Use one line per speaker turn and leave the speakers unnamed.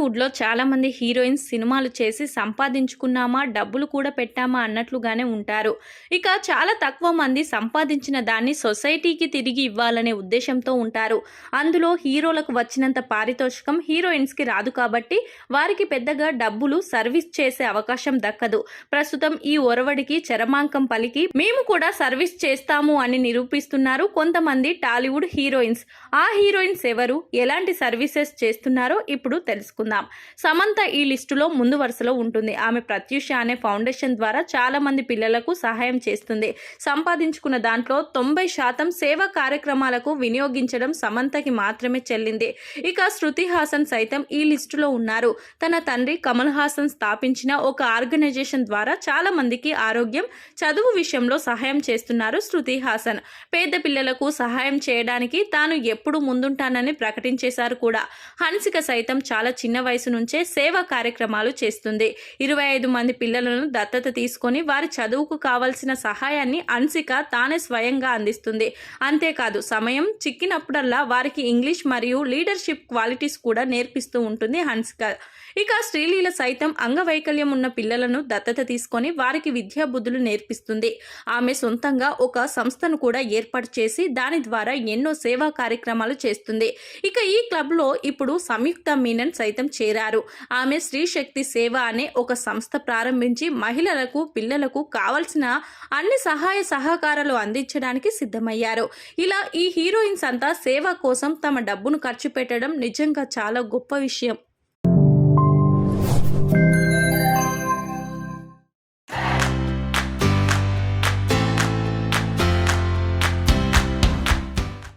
టాలీవుడ్లో చాలామంది హీరోయిన్స్ సినిమాలు చేసి సంపాదించుకున్నామా, డబ్బులు కూడా పెట్టామా అన్నట్లుగానే ఉంటారు. ఇక చాలా తక్కువ మంది సంపాదించిన దాన్ని సొసైటీకి తిరిగి ఇవ్వాలనే ఉద్దేశంతో ఉంటారు. అందులో హీరోలకు వచ్చినంత పారితోషికం హీరోయిన్స్కి రాదు కాబట్టి వారికి పెద్దగా డబ్బులు సర్వీస్ చేసే అవకాశం దక్కదు. ప్రస్తుతం ఈ ఒరవడికి చరమాంకం పలికి మేము కూడా సర్వీస్ చేస్తాము అని నిరూపిస్తున్నారు కొంతమంది టాలీవుడ్ హీరోయిన్స్. ఆ హీరోయిన్స్ ఎవరు, ఎలాంటి సర్వీసెస్ చేస్తున్నారో ఇప్పుడు తెలుసుకుందాం. సమంత ఈ లిస్టులో ముందు వరుసలో ఉంటుంది. ఆమె ప్రత్యూష అనే ఫౌండేషన్ ద్వారా చాలా మంది పిల్లలకు సహాయం చేస్తుంది. సంపాదించుకున్న దాంట్లో 90% సేవా కార్యక్రమాలకు వినియోగించడం సమంతకి మాత్రమే చెల్లింది. ఇక శృతి హాసన్ సైతం ఈ లిస్టులో ఉన్నారు. తన తండ్రి కమల్ హాసన్ స్థాపించిన ఒక ఆర్గనైజేషన్ ద్వారా చాలా మందికి ఆరోగ్యం, చదువు విషయంలో సహాయం చేస్తున్నారు శృతి హాసన్. పేద పిల్లలకు సహాయం చేయడానికి తాను ఎప్పుడు ముందుంటానని ప్రకటించేశారు కూడా. హన్సిక సైతం చాలా చిన్న వయసు నుంచే సేవా కార్యక్రమాలు చేస్తుంది. 25 మంది పిల్లలను దత్తత తీసుకొని వారి చదువుకు కావాల్సిన సహాయాన్ని హన్సిక తానే స్వయంగా అందిస్తుంది. అంతేకాదు సమయం చిక్కినప్పుడల్లా వారికి ఇంగ్లీష్ మరియు లీడర్షిప్ క్వాలిటీస్ కూడా నేర్పిస్తూ ఉంటుంది హన్సిక. ఇక శ్రీలీల సైతం అంగవైకల్యం ఉన్న పిల్లలను దత్తత తీసుకొని వారికి విద్యా బుద్ధులు నేర్పిస్తుంది. ఆమె సొంతంగా ఒక సంస్థను కూడా ఏర్పాటు చేసి దాని ద్వారా ఎన్నో సేవా కార్యక్రమాలు చేస్తుంది. ఇక ఈ క్లబ్లో ఇప్పుడు సంయుక్త మీనన్ సైతం చేరారు. ఆమె స్త్రీ శక్తి సేవ అనే ఒక సంస్థ ప్రారంభించి మహిళలకు, పిల్లలకు కావలసిన అన్ని సహాయ సహకారాలు అందించడానికి సిద్ధమయ్యారు. ఇలా ఈ హీరోయిన్స్ అంతా సేవ కోసం తమ డబ్బును ఖర్చు పెట్టడం నిజంగా చాలా గొప్ప విషయం.